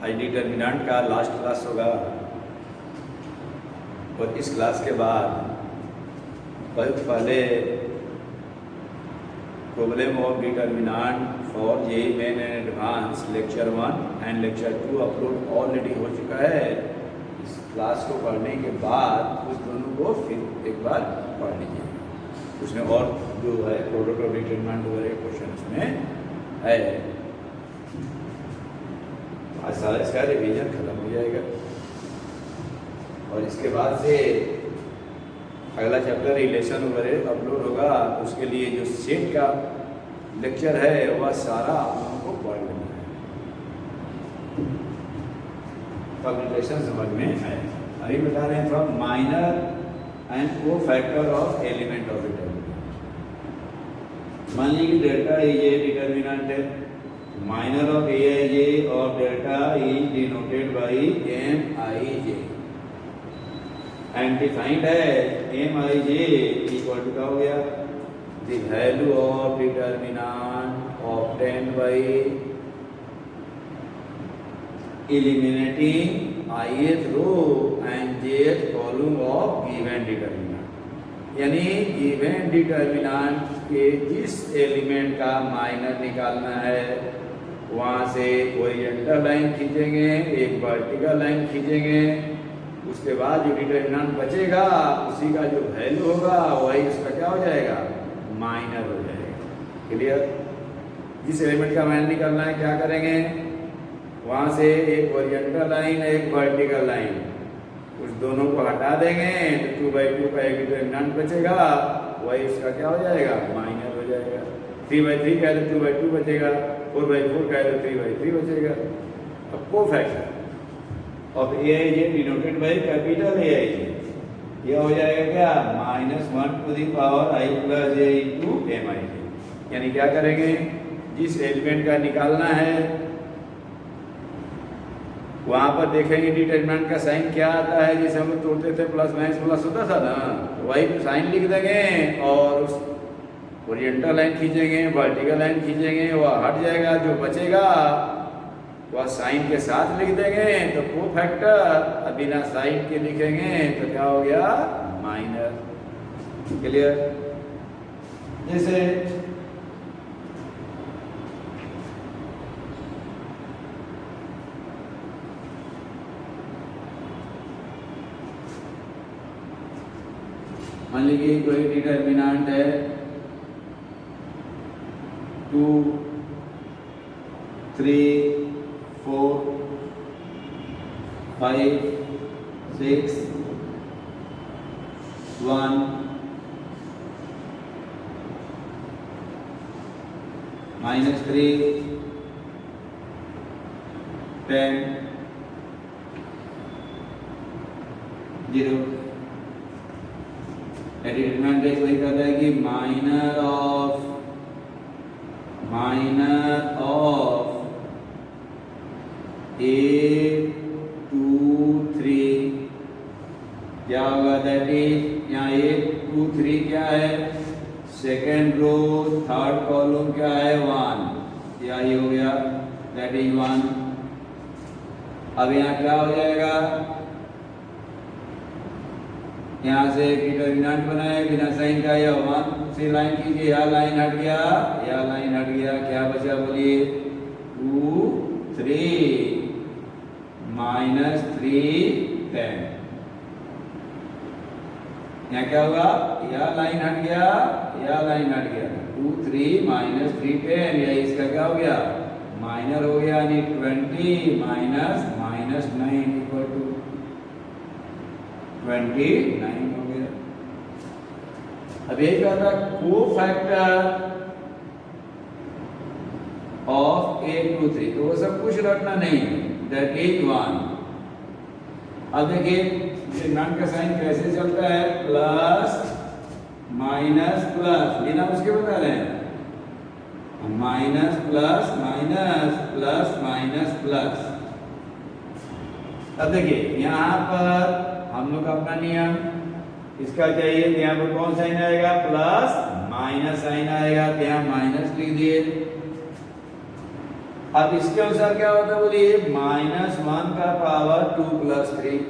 आज डिटर्मिनेंट का last class होगा और इस क्लास के बाद बहुत पहले problem of determinant for JEE main and advance lecture 1 and lecture 2 upload already हो चुका है। इस क्लास को पढ़ने के बाद उस दोनों को फिर एक बार पढ़ लीजिए। उसमें और जो है प्रोडक्ट ऑफ डिटर्मिनेंट वगैरह क्वेश्चन उसमें है। आज सारा इसका रिवीजन खत्म हो जाएगा और इसके बाद से अगला चैप्टर रिलेशन वगैरह अपलोड होगा। उसके लिए जो सेट का लेक्चर है वह सारा आप लोगों को पढ़ लेना है, तब रिलेशन समझ में आए। अभी बता रहे हैं from minor and cofactor of element of determinant. मान लीजिए डेल्टा इज ए डिटर्मिनेंट है, minor of a i j और delta is denoted by M i j and defined है M i j equal to क्या हो गया, the value of determinant obtained by eliminating ith row and jth column of given determinant. यानी given determinant के जिस element का minor निकालना है वहाँ से हॉरिजॉन्टल लाइन खींचेंगे, एक वर्टिकल लाइन खींचेंगे, उसके बाद जो डिटर्मिनेंट बचेगा उसी का जो वैल्यू होगा वही उसका क्या हो जाएगा, माइनर हो जाएगा। क्लियर? जिस एलिमेंट का माइनर निकालना है क्या करेंगे, वहाँ से एक हॉरिजॉन्टल लाइन एक वर्टिकल लाइन, उस दोनों को हटा देंगे तो 2/2 का एक डिटर्मिनेंट बचेगा, वही उसका क्या हो जाएगा, माइनर हो जाएगा। 3/3 का तो 2/2 बचेगा, 4/4 का तो 3/3 बचेगा। अब cofactor of a i j denoted by capital A i j, यह हो जाएगा क्या, -1 to the power i plus j into M i j. यानी क्या करेंगे, जिस एलिमेंट का निकालना है वहाँ पर देखेंगे डिटर्मिनेंट का साइन क्या आता है, जैसे हम लोग तोड़ते थे प्लस माइनस प्लस होता था ना, वही साइन लिख देंगे और उस हॉरिजॉन्टल लाइन खींचेंगे, वर्टिकल लाइन खींचेंगे, वह हट जाएगा, जो बचेगा वह साइन के साथ लिख देंगे तो कोफैक्टर, बिना साइन के लिखेंगे तो क्या हो गया, माइनर। क्लियर? जैसे मान लीजिए कोई डिटर्मिनेंट है 2, 3, 4, 5, 6, 1, -3, 10, 0। डिटर्मिनेंट वही कहता है कि माइनर ऑफ ए 2, 3 क्या होगा, दैट इज यहाँ 1, 2, 3 क्या है, सेकेंड रो थर्ड कॉलम क्या है, 1, या ये हो गया, दैट इज 1। अब यहाँ क्या हो जाएगा, यहाँ से डिटर्मिनेंट बनाए बिना साइन का, या 1 से लाइन कीजिए, यह लाइन हट गया, यह लाइन हट गया, क्या बचा बोलिए, 2, 3 -3, 10। यहाँ क्या होगा, यह लाइन हट गया, यह लाइन हट गया, 2, 3 -3, 10, या इसका क्या हो गया, माइनर हो गया, यानी 20 -9 इक्वल टू 29 हो गया। अब एक आता कोफैक्टर ऑफ 8, 2, 3, तो वो सब कुछ रखना नहीं, दैट इज 1। अब देखिए डिटर्मिनेंट का साइन कैसे चलता है, प्लस माइनस प्लस, बिना उसके बता रहे हैं, minus plus minus plus minus plus. अब देखिए यहाँ पर हम लोग का अपना नियम, इसका चाहिए तो यहाँ पर कौन साइन आएगा, प्लस माइनस साइन आएगा, तो यहाँ माइनस लिख दिए। अब इसके अनुसार क्या होता है बोलिए, -1 का पावर 2 + 3,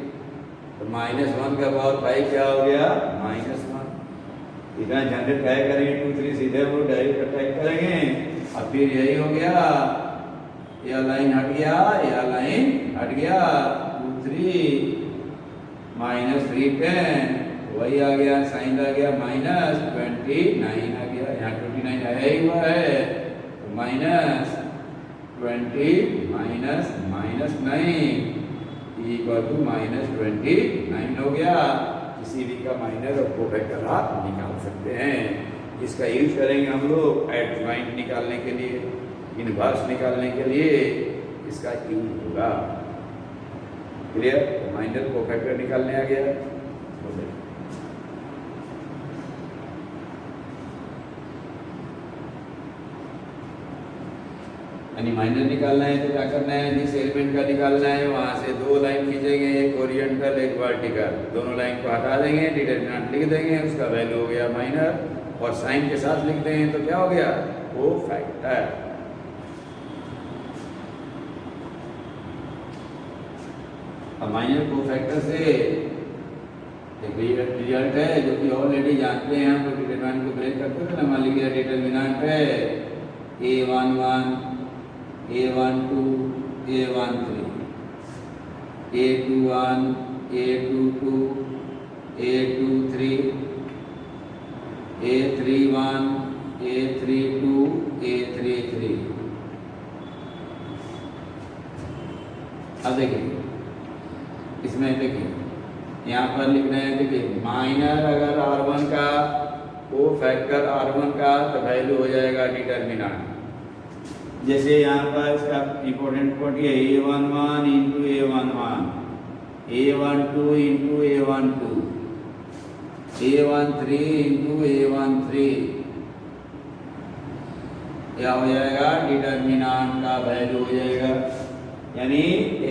तो -1 का पावर 5 क्या हो गया, -1। इतना जनरेट क्या करेंगे, 2 3 सीधे हम लोग डायरेक्ट अटैक करेंगे। अब फिर यही हो गया, यह लाइन हट गया, यह लाइन हट गया, 2 3 -3 10, वही आ गया, साइन आ गया -29 आ गया, यहाँ 29 आया ही हुआ है, तो -20 -9 -29 हो गया। किसी भी का माइनर और कोफैक्टर आप निकाल सकते हैं। इसका यूज करेंगे हम लोग एडजॉइंट निकालने के लिए, इनवर्स निकालने के लिए इसका यूज होगा। क्लियर, माइनर कोफैक्टर निकालने आ गया। यानी माइनर निकालना है तो क्या करना है, जिस एलिमेंट का निकालना है वहां से 2 लाइन खींचेंगे, एक ओरिएंटल एक वर्टिकल, दोनों लाइन को हटा देंगे, डिटरमिनेंट लिख देंगे, उसका वैल्यू हो गया माइनर, और साइन के साथ लिख देंगे तो क्या हो गया, कोफैक्टर। अब माइनर कोफैक्टर से एक रिजल्ट है जो कि ऑलरेडी जानते हैं हम लोग, डिटरमिनेंट को ब्रेक करते थे ना। मान लीजिए डिटरमिनेंट है A11 A12 A13, A21 A22 A23 A31 A32 A33। अब देखिए इसमें, देखिए यहाँ पर लिखना है, देखिए माइनर अगर R1 का कोफैक्टर R1 का तो वैल्यू हो जाएगा डिटरमिनेंट। जैसे यहाँ पर इसका इंपॉर्टेंट पॉइंट ये A11 into A11, A12 into A12, A13 into A13, क्या हो जाएगा, डिटरमिनेंट का वैल्यू हो जाएगा। यानी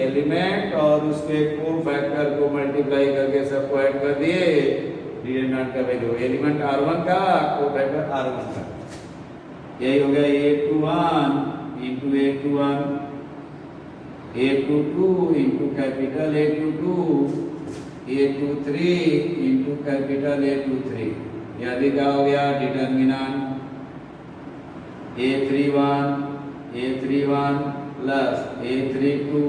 एलिमेंट और उसके कोफैक्टर को मल्टीप्लाई करके सबको ऐड कर दिए, डिटरमिनेंट का वैल्यू, एलिमेंट R1 का कोफैक्टर R1 का, यही हो गया A21 into A21, A22 into capital A22, A23 into capital A23, यह भी क्या हो गया, determinant A31 plus A32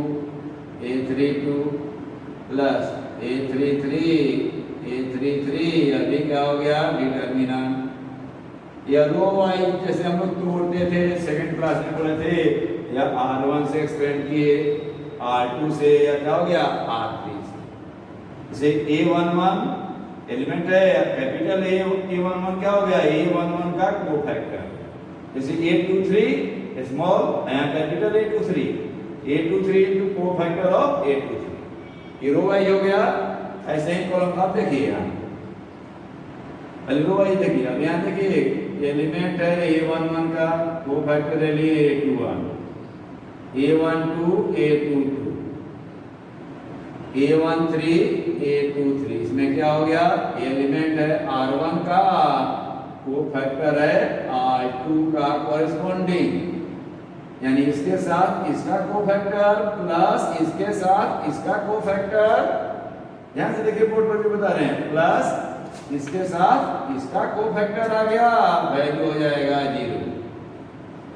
plus A33, अभी क्या हो गया, डिटरमिनेंट। या रो वाइज जैसे हम लोग तोड़ते थे, सेकंड क्लास में पढ़े थे, या R1 से एक्सपेंड किए, R2 से, या क्या हो गया, R3 से। जैसे A11 एलिमेंट है, कैपिटल A11 क्या हो गया, A11 का कोफैक्टर। जैसे A23 स्मॉल, यहाँ capital A23 into cofactor of A23, ये रो वाइज हो गया। ऐसे ही कॉलम आप देखिए, यहाँ रो वाइज देखिए। अब यहाँ देखिए एलिमेंट है A11 का, कोफैक्टर है लिए A21, A12 A22, A13 A23, इसमें क्या हो गया, एलिमेंट है R1 का, कोफैक्टर है R2 का कॉरेस्पॉन्डिंग, यानी इसके साथ इसका कोफैक्टर प्लस इसके साथ इसका कोफैक्टर। ध्यान से देखिए बोर्ड पर भी बता रहे हैं, प्लस इसके साथ इसका कोफैक्टर आ गया, वैल्यू हो जाएगा 0।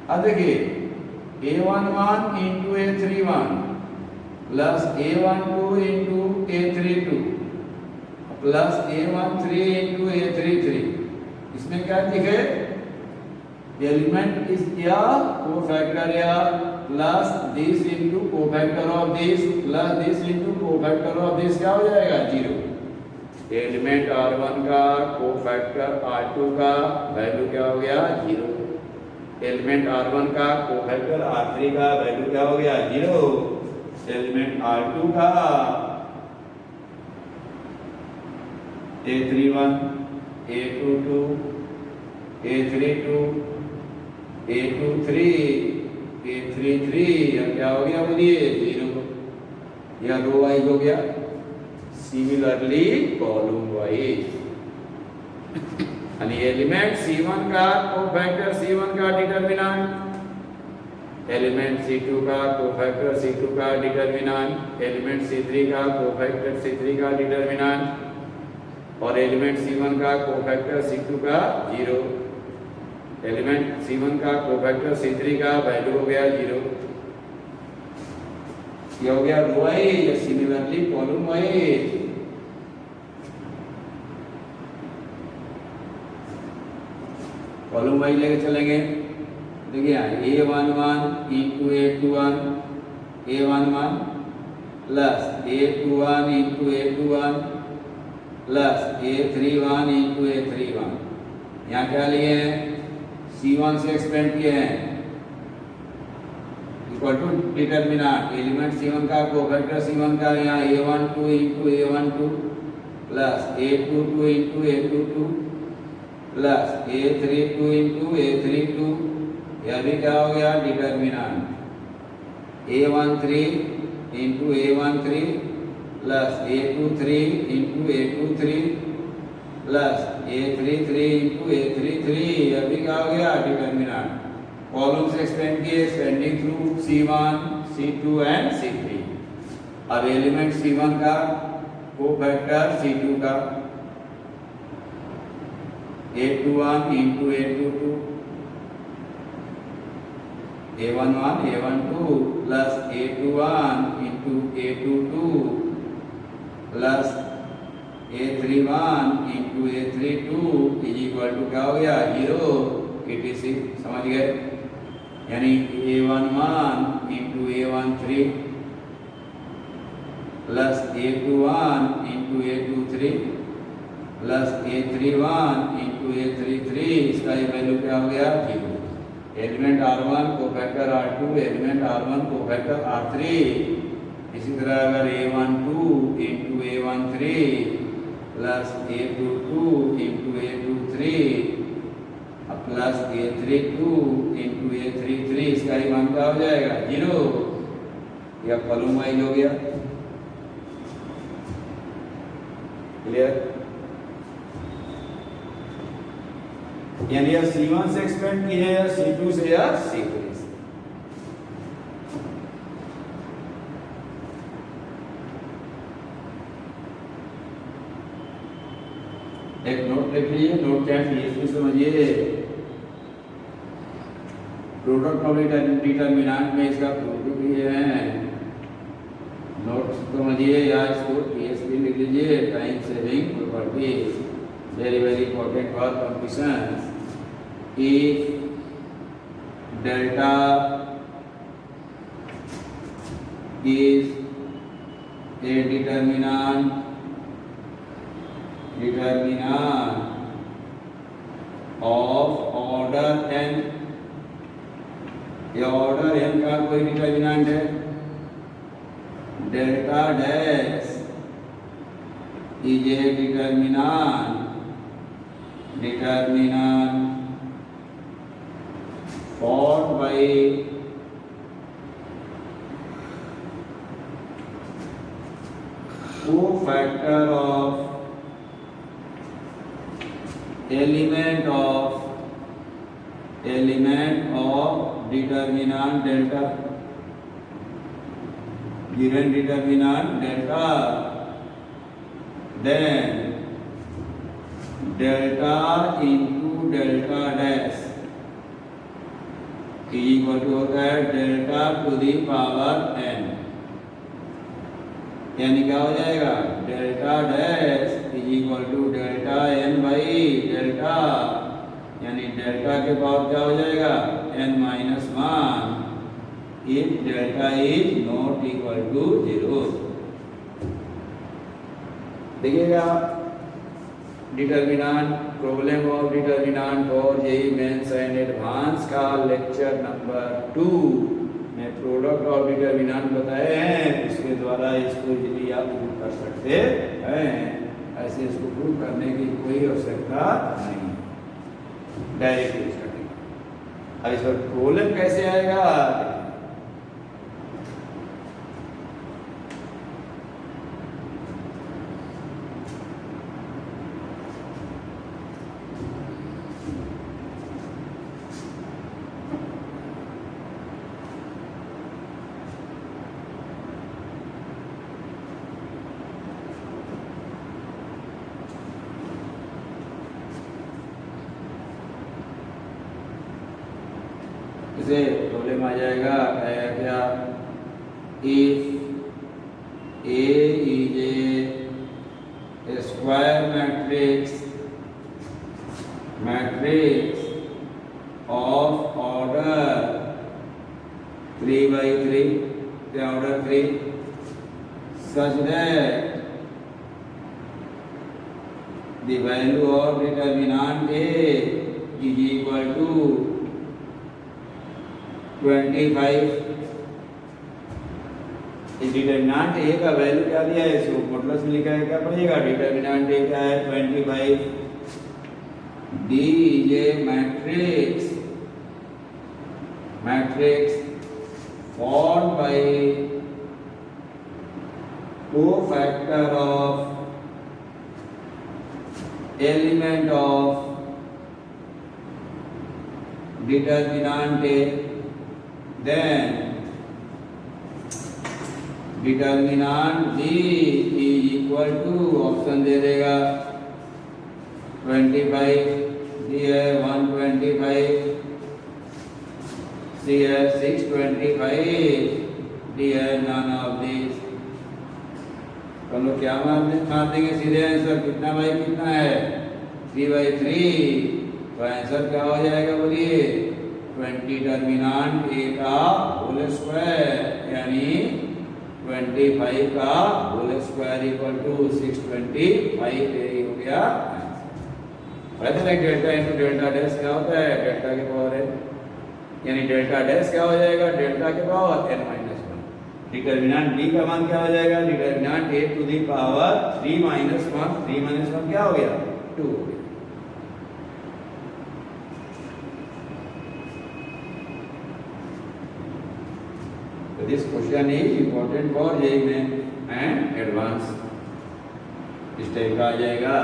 अब देखिए A11 into A31 plus A12 into A32 plus A13 into A33, इसमें क्या दिखे, एलिमेंट इज या कोफैक्टर या plus this into cofactor of this plus this into cofactor of this, क्या हो जाएगा, 0। एलिमेंट R1 का कोफैक्टर R2 का वैल्यू क्या हो गया, 0। एलिमेंट R1 का कोफैक्टर R3 का वैल्यू क्या हो गया, 0। एलिमेंट R2 का A31 A22 A32 A23 A33, यह क्या हो गया बोलिए, 0। यह रो वाइज हो गया। सिमिलरली कॉलम वाइज, यानी एलिमेंट C1 का कोफैक्टर C1 का डिटरमिनेंट एलिमेंट C2 का कोफैक्टर C2 का डिटर्मिनेंट, एलिमेंट C3 का कोफैक्टर C3 का डिटर्मिनेंट और एलिमेंट C1 का कोफैक्टर C2 का 0। एलिमेंट C1 का कोफैक्टर C3 का वैल्यू हो गया 0। ये हो गया रो वाइज या similarly column wise. Column wise लेके चलेंगे। देखिए A11 into A21 A11 plus A21 into A21 plus A31 into A31। यहाँ क्या लिए हैं? C1 से एक्सपेंड किए हैं equal to determinant element C1 का कोफैक्टर C1 का यहाँ A12 into A12 plus A22 into A22 plus A32 into A32। यह भी क्या हो गया? Determinant A13 into A13 plus A23 into A23 plus A33 into A33। यह भी क्या हो गया? डिटर्मिनेंट। कॉलम से एक्सपेंड किए expanding through C1 C2 and C3। अब एलिमेंट C1 का कोफैक्टर C2 का A21 into A22 A11 A12 plus A21 into A22 plus A31 into A32 is equal to क्या हो गया? 0 etc। समझ गए? यानी A11 into A13 plus A21 into A23 plus A31 into A33। इसका ये वैल्यू क्या हो गया? 0। Element R1 cofactor R2 element R1 cofactor R3। इसी तरह अगर A12 into A13 plus A22 into A23 plus A32 into A33 इसका ही मान क्या हो जाएगा? 0। यह कॉलम वाइज हो गया। क्लियर? यानी यह C1 से एक्सपेंड की है या C2 से या C3 से। एक नोट लिख लीजिए। नोट क्या है? PHP समझिए। प्रोडक्ट ऑफ डिटर्मिनेंट में इसका प्रूफ भी है। नोट समझिए या इसको PHP लिख लीजिए। Time saving properties very important for completion। If delta is a determinant of order n, ये ऑर्डर n का कोई डिटर्मिनेंट है, delta dash is a determinant formed by cofactor of element of determinant delta, given determinant delta, then delta into delta dash equal to होता है delta to the power n। यानी क्या हो जाएगा? Delta dash is equal to delta n by delta, यानी delta के power क्या हो जाएगा? n minus 1 if delta is not equal to 0। देखिएगा determinant, problem of determinant for JEE mains and advance का लेक्चर नंबर 2 में प्रोडक्ट ऑफ डिटर्मिनेंट बताए हैं। इसके द्वारा इसको इजीली आप प्रूव कर सकते हैं। ऐसे इसको प्रूव करने की कोई आवश्यकता नहीं, डायरेक्ट यूज करने। अब इस पर प्रॉब्लम कैसे आएगा? इसे प्रॉब्लम आ जाएगा क्या, if A is a square matrix of order 3/3 order 3 such that the value of determinant A is equal to 25। इस डिटर्मिनेंट ए का वैल्यू क्या दिया है, इसको मॉडुलस में लिखा है, क्या पड़ेगा, डिटर्मिनेंट ए क्या है 25। D is a matrix formed by cofactor of element of determinant A, then determinant D is equal to, option दे देगा 25, D है 125, C है 625, D है none of these। तो हम लोग क्या मार देंगे सीधे आंसर, कितना बाई कितना है 3/3। तो आंसर क्या हो जाएगा बोलिए, 20 डिटर्मिनेंट ए का होल स्क्वायर यानी 25 का होल स्क्वायर इक्वल टू 625। यही हो गया answer. Delta into delta dash क्या होता है, डेल्टा के पावर है, यानी डेल्टा डैश क्या हो जाएगा, डेल्टा के पावर n-1। डिटर्मिनेंट b का मान क्या हो जाएगा, determinant a to the power 3 - 1, 3 - 1 क्या हो गया 2 हो गया। So this question is important for JEE Main and advance। इस टाइप का आ जाएगा।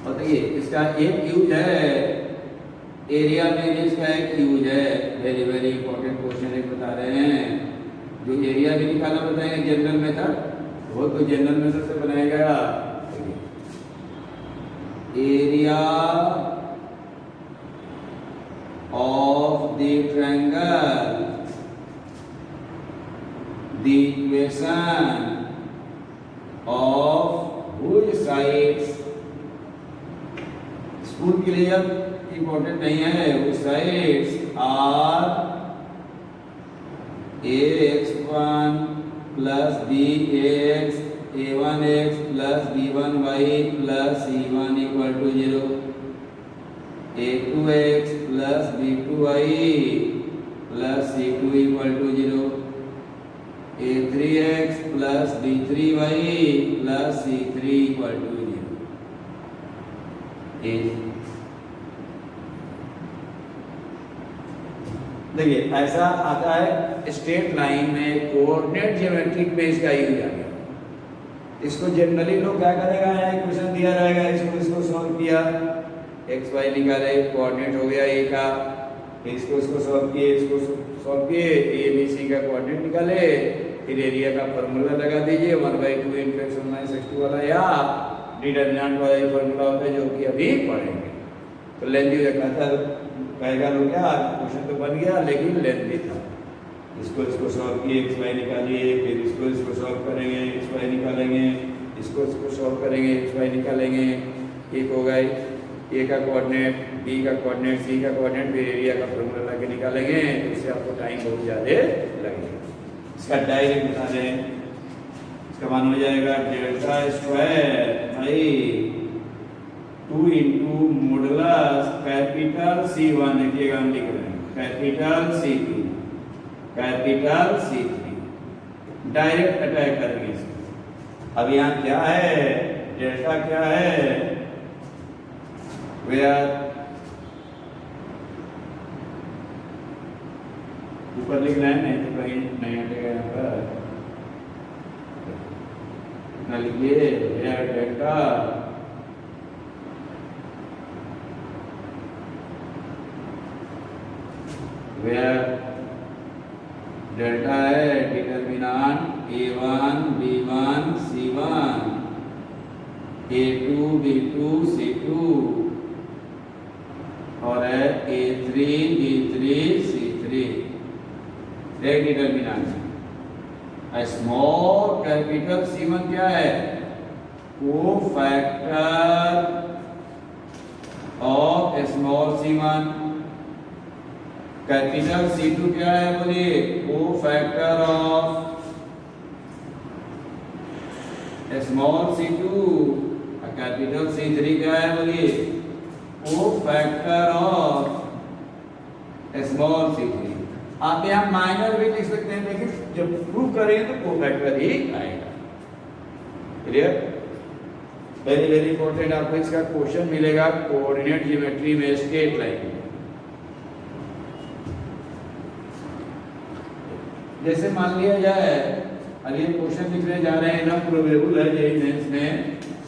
और देखिए इसका एक यूज है, एरिया में इसका एक यूज है, वेरी वेरी इंपॉर्टेंट क्वेश्चन एक बता रहे हैं। जो एरिया भी निकालना बताएंगे जनरल मेथड, वो तो जनरल मेथड से बनाएगा। Area of the triangle, the equation of which sides, school के लिए अब इंपॉर्टेंट नहीं है, which sides are ax1 plus bx a1x plus b1y plus c1 equal to 0, a2x plus b2y plus c2 equal to 0, a3x plus b3y plus c3 equal to 0। देखिए ऐसा आता है straight line में, कोऑर्डिनेट ज्योमेट्रिक में इसका use आ गया। इसको generally लोग क्या करेगा, इक्वेशन दिया रहेगा, इसको सॉल्व किया, एक्स वाई निकाले, कोऑर्डिनेट हो गया ए का, इसको सॉल्व किए, इसको सॉल्व किए, ए बी सी का कोऑर्डिनेट निकाले, फिर एरिया का फार्मूला लगा दीजिए 1/2 × x1 - x2 वाला, या डिटर्मिनेंट वाला ही फार्मूला होता है जो कि अभी पढ़ेंगे। तो लेंथी कहेगा लोग क्या, क्वेश्चन तो बन गया लेकिन लेंथी था। इसको सॉल्व किए, एक्स वाई निकालिए, फिर इसको सॉल्व करेंगे, एक्स वाई निकालेंगे, इसको सॉल्व करेंगे, एक्स वाई निकालेंगे, एक हो गई ए का कोऑर्डिनेट, बी का कोऑर्डिनेट, सी का कोऑर्डिनेट, फिर एरिया का फार्मूला लगा के निकालेंगे। तो इससे आपको टाइम बहुत ज़्यादा लगेगा। इसका डायरेक्ट बता दें, इसका मान हो जाएगा delta square by 2 × modulus capital C1, देखिएगा हम लिख रहे हैं capital C2 capital C3, direct attack करेंगे इसको। अब यहाँ क्या है, डेल्टा क्या है, वेयर ऊपर लिख रहे हैं, नहीं तो कहीं नहीं हटेगा यहाँ पर, इतना लिखिए वेयर डेल्टा डेल्टा है determinant a1 b1 B2 C2 और है A3 B3 C3 एक डिटर्मिनेंट। स्मॉल कैपिटल C1 क्या है? Cofactor of small C1। Capital C2 क्या है बोलिए? Cofactor of small C2। Capital C3 क्या है बोलिए? Cofactor of small C3। आप यहाँ माइनर भी लिख सकते हैं, लेकिन जब प्रूव करेंगे तो कोफैक्टर ही आएगा। क्लियर? वेरी वेरी इंपॉर्टेंट, आपको इसका क्वेश्चन मिलेगा कोऑर्डिनेट ज्योमेट्री में, स्ट्रेट लाइन में। जैसे मान लिया जाए, अभी क्वेश्चन लिखने जा रहे हैं ना, प्रोबेबल है जेईई मेंस में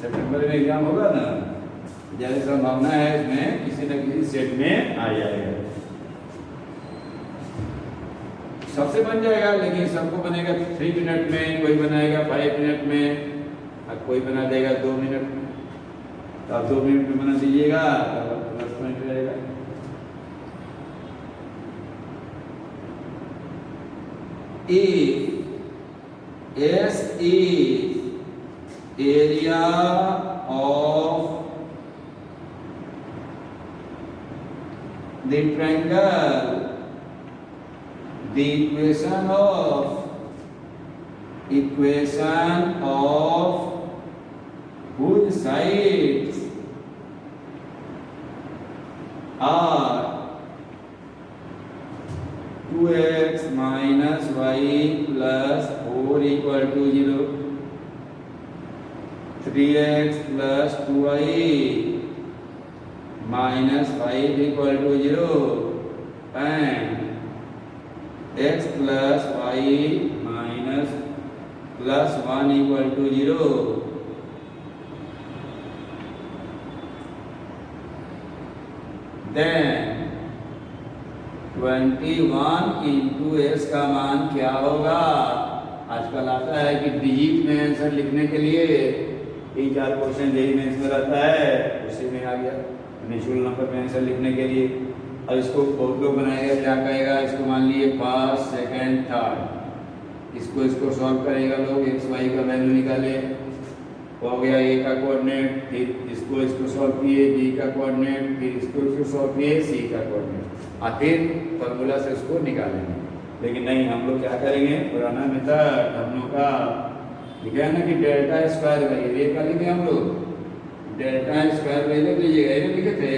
सितंबर में एग्जाम होगा ना, ज्यादा संभावना है इसमें किसी न किसी सेट में आ जाएगा। सबसे बन जाएगा, लेकिन सबको बनेगा 3 मिनट में, कोई बनाएगा 5 मिनट में, और कोई बना देगा 2 मिनट में। तो आप 2 मिनट में बना दीजिएगा तो प्लस पॉइंट रहेगा। S is area of the triangle, the equation of whose sides are 2x minus y plus 4 equal to 0, 3x plus 2y minus 5 equal to 0, and x plus y minus plus 1 equal to 0. Then 21 into s का मान क्या होगा? आजकल आता है कि digit में answer लिखने के लिए 3-4 क्वेश्चन जेईई मेंस में रहता है, उसी में आ गया नेचुरल नंबर में आंसर लिखने के लिए। अब इसको बहुत लोग बनाएगा, क्या कहेगा? इसको मान लिए फर्स्ट, सेकंड, थर्ड, इसको सॉल्व करेगा लोग, एक्स वाई का वैल्यू निकाले, हो गया ए का कोऑर्डिनेट, फिर इसको सॉल्व किए बी का कोऑर्डिनेट, फिर इसको सॉल्व किए सी का कोऑर्डिनेट, और फिर फॉर्मूला से उसको निकालेंगे। लेकिन नहीं, हम लोग क्या करेंगे? पुराना मेथड हम लोग का लिखा है ना कि डेल्टा स्क्वायर बाई, ये का लिखे हम लोग डेल्टा स्क्वायर बाई, लिख लीजिएगा, ये लिखे थे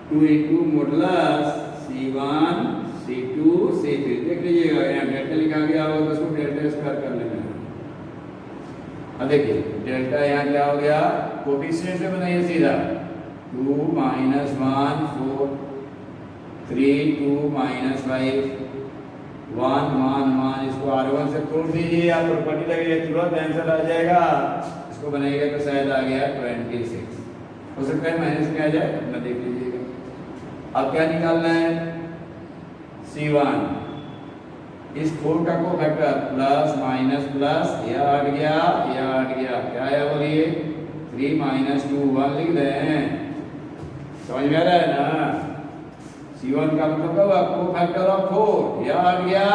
2 into modulus C1 C2 C3, देख लीजिएगा यहाँ डेल्टा लिखा गया होगा तो उसको डेल्टा स्क्वायर कर लेना है। अब देखिए डेल्टा यहाँ क्या हो गया? कोफिशिएंट से बनाइए सीधा, 2 minus 1 4, 3 2 minus 5 1 1 1, इसको R1 से तोड़ दीजिए, आप प्रॉपर्टी लगेगा तुरंत आंसर आ जाएगा। इसको बनाइएगा तो शायद आ गया 26, हो सकता है माइनस में आ जाए, अपना देख लीजिएगा। अब क्या निकालना है? C1, इस 4 का कोफैक्टर प्लस माइनस प्लस, यह हट गया, यह हट गया, क्या है बोलिए? 3 minus 2 1 लिख रहे हैं, समझ में आ रहा है ना? C1 का मतलब क्या हुआ? कोफैक्टर ऑफ 4, यह हट गया,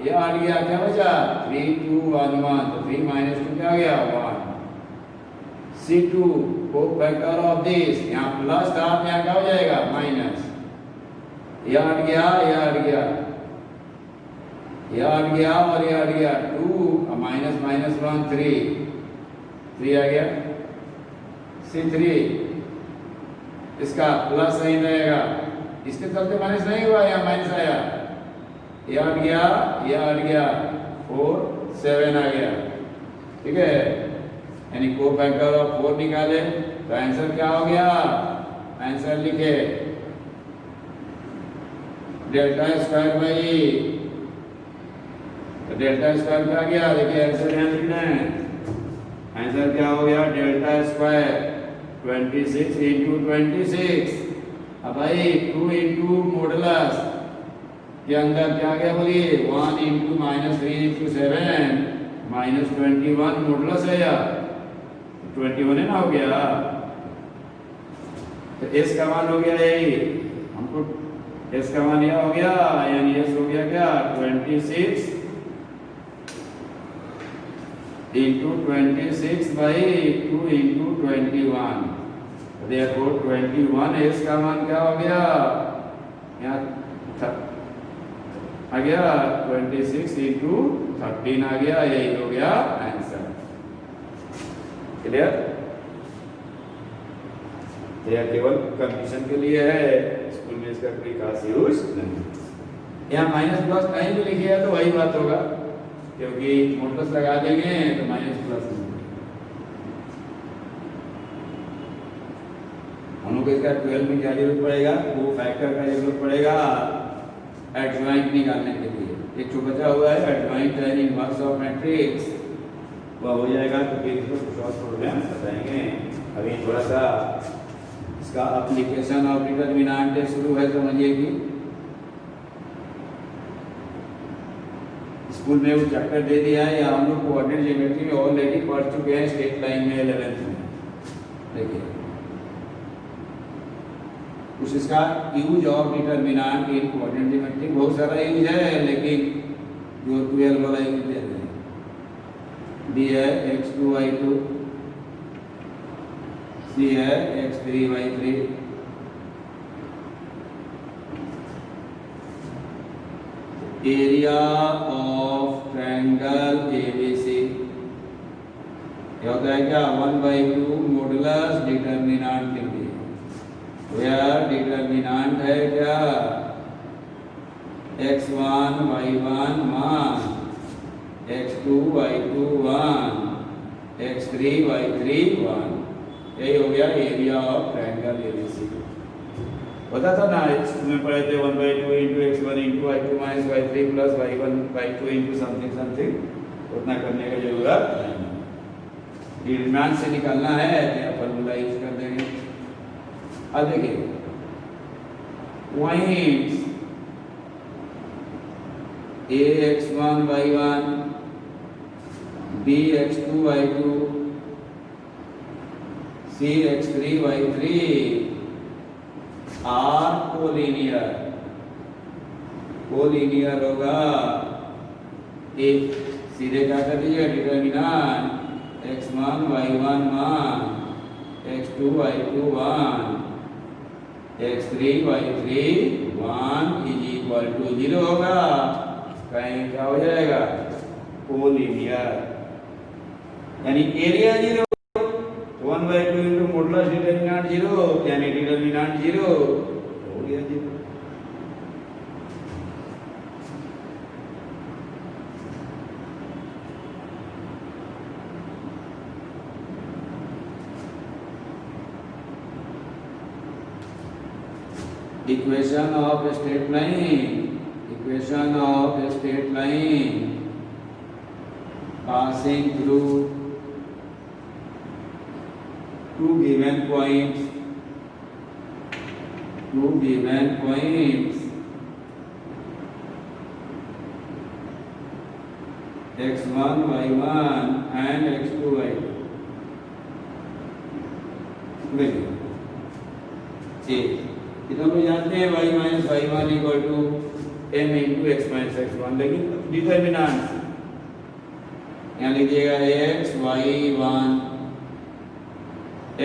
यह हट गया, क्या बचा? 3 2 1 1, तो 3 minus 2 क्या गया? 1। C2 कोफैक्टर ऑफ दिस, यहाँ प्लस था, यहाँ क्या हो जाएगा? माइनस, यह हट गया, यह हट गया, यह हट गया और यह हट गया, 2 माइनस माइनस 1 3 आ गया। C3 इसका प्लस नहीं रहेगा, इसके चलते माइनस नहीं हुआ, यहाँ माइनस आया, यह हट गया, यह हट गया, 4 7 आ गया, ठीक है। यानी कोफैक्टर ऑफ 4 निकाले तो आंसर क्या हो गया? आंसर लिखे डेल्टा स्क्वायर बाई, तो डेल्टा स्क्वायर क्या गया? देखिए आंसर यहाँ लिखना है, आंसर क्या हो गया? Delta square 26 into 26। अब भाई 2 into मॉडुलस के अंदर क्या गया बोलिए? 1 into -3 into 7 -21 मॉडुलस है यार, 21 है ना, हो गया। तो एस का मान हो गया यही, हमको एस का मान यह हो गया, यानी एस हो गया क्या 26 इंटू 26/2 इंटू 21। देखो 21 एस का मान क्या हो गया, यहाँ आ गया 26 इंटू 13 आ गया, यही हो गया आंसर। क्लियर? यह केवल कंफ्यूजन के लिए है, स्कूल में इसका कोई खास यूज नहीं। यहाँ माइनस प्लस कहीं भी लिखिएगा तो वही बात होगा, क्योंकि मोटर्स लगा देंगे तो माइनस प्लस नहीं। हम लोग इसका 12 में क्या जरूरत पड़ेगा, वो फैक्टर का जरूरत पड़ेगा एडजॉइंट निकालने के लिए। एक जो बचा हुआ है adjoint and inverse of matrix, वह हो जाएगा, तो फिर इसको कुछ और प्रोग्राम बताएंगे। अभी थोड़ा सा इसका एप्लीकेशन ऑफ डिटरमिनेंट शुरू है, समझिए कि स्कूल में वो चैप्टर दे दिया है, या हम लोग कोऑर्डिनेट ज्योमेट्री में ऑलरेडी पढ़ चुके हैं स्टेट लाइन में 11th में। देखिए कुछ इसका use of determinant in coordinate geometry बहुत सारा यूज है, लेकिन जो 12 वाला यूज दे रहे हैं, डी है x2y2, सी है x3y3, area of triangle ABC क्या होता है, क्या 1/2 मॉडुलस डिटरमिनेंट के लिए। वेयर डिटरमिनेंट है क्या x1 y1 1, x2 y2 1, x3 y3 1। यही हो गया एरिया ऑफ ट्रायंगल एबीसी। पता था ना, इसमें पढ़े थे 1/2 into x1 into y2 minus y3 plus y1/2 into something something. उतना करने की जरूरत नहीं, डिटरमिनेंट से निकालना है या फॉर्मूला यूज कर देंगे। अब देखिए points ax1 y1 bx2 y2 cx3 y3 are collinear. Collinear होगा, एक सीधे क्या कर दीजिए determinant x1 y1 1, x2 y2 1, x3 y3 1 is equal to 0 होगा। कहीं क्या हो जाएगा कोलिनियर, यानी एरिया 0, 1/2 इंटू मॉडुलस डिटरमिनेंट 0, यानी डिटरमिनेंट 0 हो गया 0। Equation of straight line, equation of straight line passing through two given points x1 y1 and x2 y2। देखिए इतना तो जानते हैं y minus y1 equal to m into x minus x1, लेकिन determinant यहाँ लिखिएगा x y1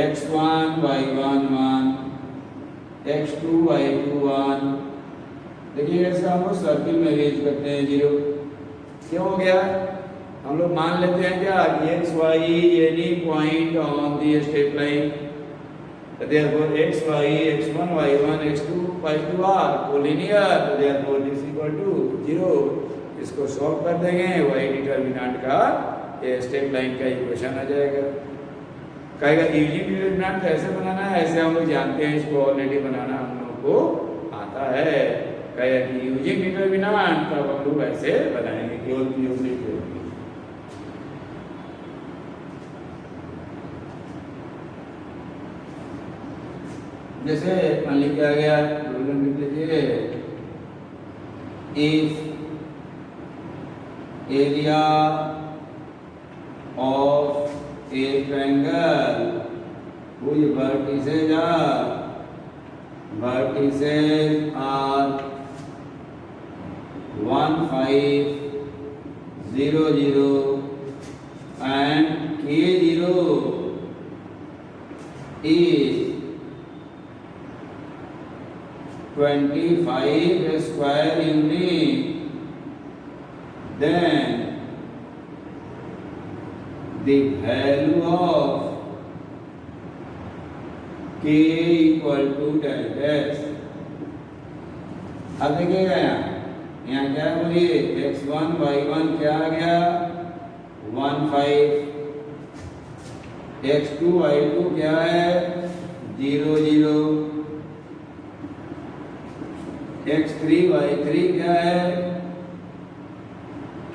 x1 y1 1 x2 y2 1। देखिएगा इसका हम लोग सर्किल में यूज करते हैं 0। क्या हो गया, हम लोग मान लेते हैं क्या x y any point on the straight line, therefore x y x1 y1 x2 y2 are collinear, therefore this equal to 0। इसको सॉल्व कर देंगे, y डिटरमिनेंट का स्ट्रेट लाइन का इक्वेशन आ जाएगा। कहेगा यूजिंग डिटरमिनेंट कैसे बनाना है, ऐसे हम लोग जानते हैं, इसको ऑलरेडी बनाना हम लोग को आता है। कहेगा कि यूजिंग डिटरमिनेंट तब हम लोग ऐसे बनाएंगे, केवल प्रयोग नहीं करेंगे। जैसे मान लीजिए आ गया, लिख लीजिए if area of a triangle whose vertices are 1 5 0 0 and K0 is 25 square unit, then the value of K equal to dash. अब देखिएगा यहाँ क्या है बोलिए, x1 y1 क्या आ गया 1 5, x2 y2 क्या है 0 0, x3 y3 क्या है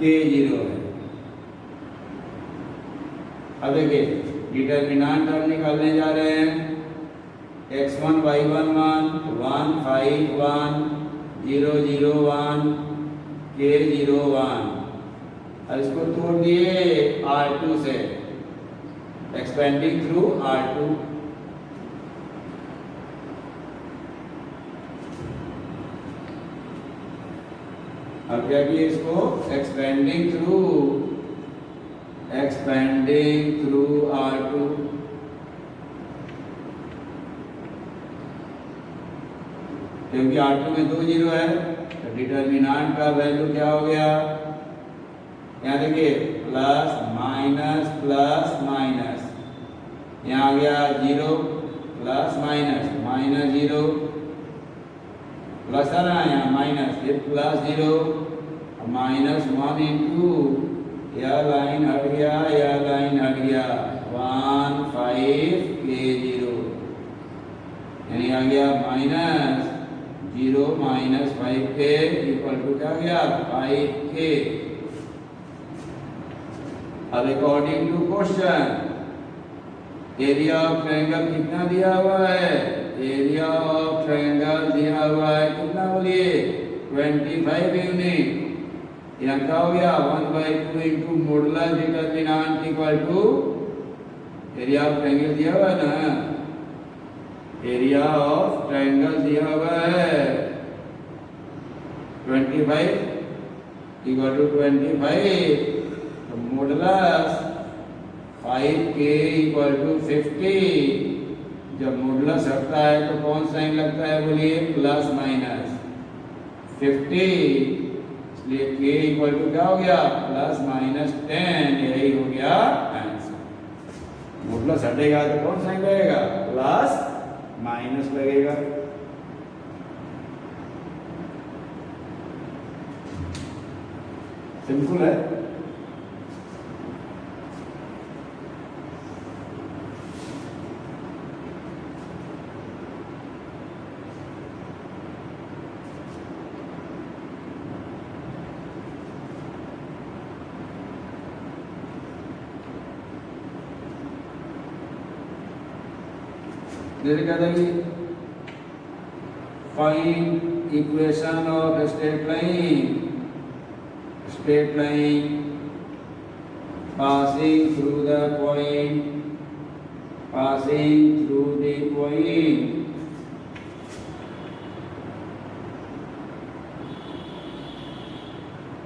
k0 है। अब देखिए डिटर्मिनेंट हम निकालने जा रहे हैं, x1 y1 1 5 1 0 0 1 k0 1। अब इसको तोड़ दिए R2 से, एक्सपेंडिंग थ्रू R2। अब क्या किए इसको एक्सपेंडिंग थ्रू R2, क्योंकि R2 में 2 जीरो है तो डिटर्मिनेंट का वैल्यू क्या हो गया, यहाँ देखिए प्लस माइनस प्लस माइनस, यहाँ आ गया 0 प्लस माइनस माइनस 0 प्लस है ना, यहाँ माइनस फिर प्लस 0 -1 इंटू यह लाइन हट गया 1 5 k0, यानी आ गया -0 -5k इक्वल टू क्या गया 5k। अब according to question area of triangle कितना दिया हुआ है, एरिया ऑफ ट्रायंगल दिया हुआ है कितना बोलिए 25 यूनिट। यहाँ क्या हो गया 1/2 into modulus determinant equal to area of triangle दिया हुआ है ना, एरिया ऑफ ट्रायंगल दिया हुआ है 25 इक्वल टू 25, तो मॉडुलस 5k इक्वल टू 50। जब मॉडुलस हटता है तो कौन साइन लगता है बोलिए प्लस माइनस 50, इसलिए k इक्वल टू क्या हो गया +-10, यही हो गया आंसर। मॉडुलस हटेगा तो कौन साइन लगेगा प्लस माइनस लगेगा। सिंपल है। जैसे कहता है कि find equation of straight line passing through the point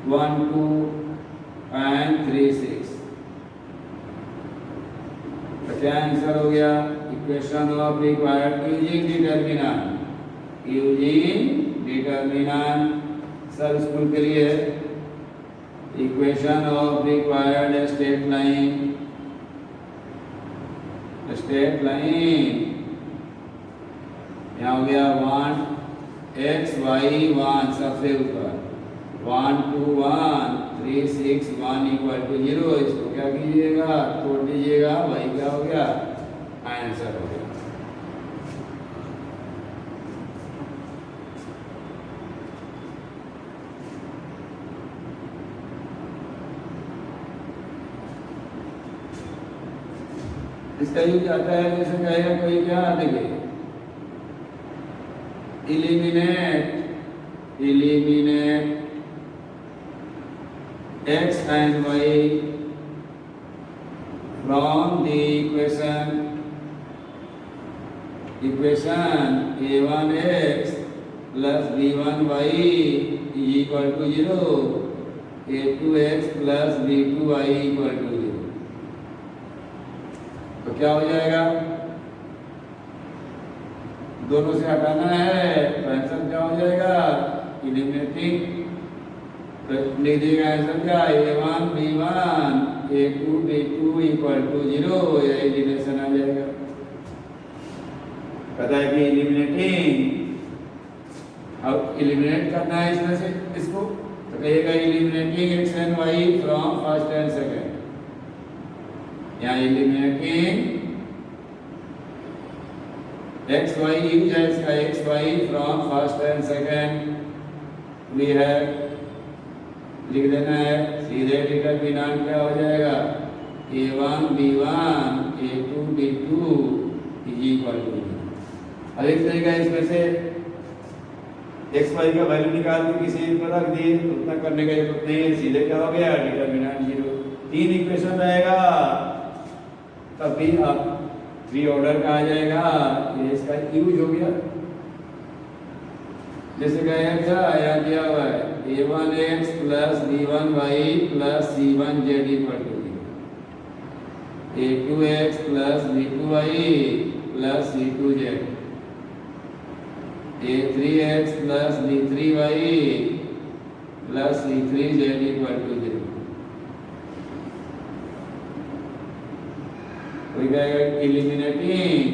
1 2 and 3 6। तो क्या आंसर हो गया, equation of required using determinant सब स्कूल के लिए equation of required straight line यहाँ हो गया 1 x y 1 सबसे ऊपर 1 2 1 3 6 1 इक्वल टू 0। इसको क्या कीजिएगा तोड़ दीजिएगा, वही क्या हो गया आंसर हो गया। इसका यूज आता है जैसे कहेगा कोई क्या देखिए eliminate x and y from the equation a1x plus b1y is equal to 0, a2x plus b2y equal to 0। तो क्या हो जाएगा, दोनों से हटाना है तो आंसर क्या हो जाएगा, इलिमिनेटिंग। तो लिख दीजिएगा आंसर क्या, a1 b1 a2 b2 equal to 0, यही रिलेशन आ जाएगा। पता है कि इलिमिनेटिंग, अब इलिमिनेट करना है इसमें से इसको, तो कहिएगा eliminating x and y from first and second. यहाँ इलिमिनेटिंग एक्स वाई यूज है इसका, x y from first and second we have, लिख देना है सीधे, डिटरमिनेंट क्या हो जाएगा, a1 b1 a2 b2 is equal to. अब एक तरीका इसमें से एक्स वाई का वैल्यू निकाल के किसी एक पर रख दिए, उतना करने का जरूरत नहीं है, सीधे क्या हो गया, डिटरमिनेंट 0। 3 इक्वेशन रहेगा तब भी आप 3 ऑर्डर का आ जाएगा, ये इसका यूज हो गया। जैसे कहेगा क्या यहाँ दिया हुआ है, a1x plus b1y plus c1z equal to 0, a2x plus b2y plus c2z, a3x plus b3y plus c3z equal to 0। हो जाएगा eliminating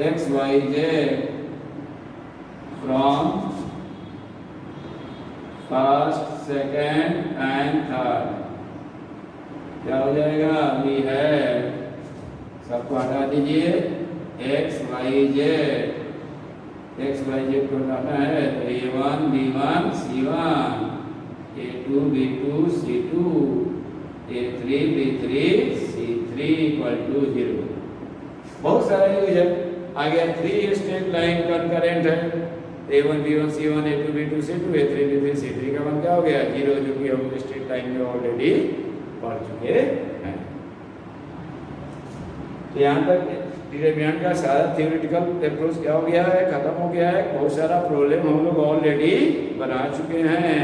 x y z from first second and third, क्या हो जाएगा, वी है, सबको हटा दीजिए, एक्स वाई जेड को हटाना है तो a1 b1 c1 a2 b2 c2 a3 b3 c3 equal to 0। बहुत सारा यूज है। आगे 3 स्ट्रेट लाइन कंकरेंट है, a1 b1 c1 a2 b2 c2 a3 b3 c3 का मान क्या हो गया, 0, जो कि हम स्ट्रेट लाइन में ऑलरेडी पढ़ चुके हैं। तो यहाँ तक डिटरमिनेंट का सारा थ्योरेटिकल अप्रोच क्या हो गया है, खत्म हो गया है। बहुत सारा प्रॉब्लम हम लोग ऑलरेडी बना चुके हैं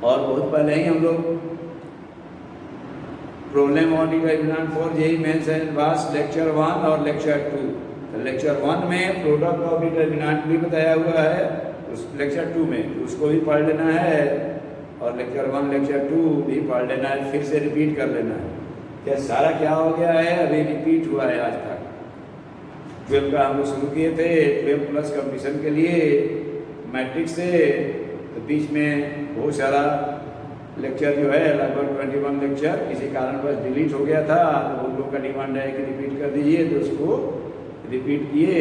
और बहुत पहले ही हम लोग problem on determinant for JEE mains and advance lecture 1 और लेक्चर 2। तो लेक्चर 1 में प्रोडक्ट ऑफ डिटरमिनेंट भी बताया हुआ है, उस लेक्चर 2 में उसको भी पढ़ लेना है और लेक्चर 1 लेक्चर 2 भी पढ़ लेना है, फिर से रिपीट कर लेना है। क्या सारा क्या हो गया है, अभी रिपीट हुआ है आज तक। 12 का हम लोग शुरू किए थे 12 प्लस कंपटीशन के लिए मैट्रिक्स से, तो बीच में बहुत सारा लेक्चर जो है लगभग 21 लेक्चर किसी कारण बस डिलीट हो गया था, तो उन लोगों का डिमांड है कि रिपीट कर दीजिए, तो उसको रिपीट किए।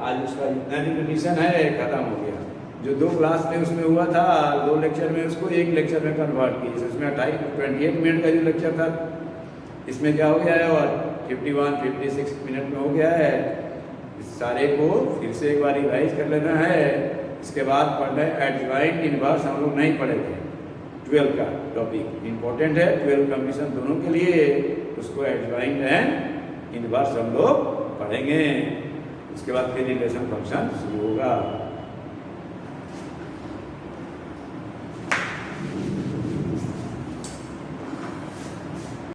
आज उसका जितना रिपीटिशन है खत्म हो गया। जो 2 क्लास में उसमें हुआ था 2 लेक्चर में, उसको 1 लेक्चर में कन्वर्ट किए। इसमें 28 मिनट का जो लेक्चर था इसमें क्या हो गया है और 56 मिनट में हो गया है। इस सारे को फिर से एक बार रिवाइज कर लेना है। इसके बाद पढ़ना है एडजॉइंट इनवर्स, हम लोग नहीं पढ़े थे। 12 का टॉपिक इम्पोर्टेंट है, 12 कंपटीशन दोनों के लिए, उसको एडजॉइंट एंड इनवर्स हम लोग पढ़ेंगे। उसके बाद फिर रिलेशन फंक्शन शुरू होगा।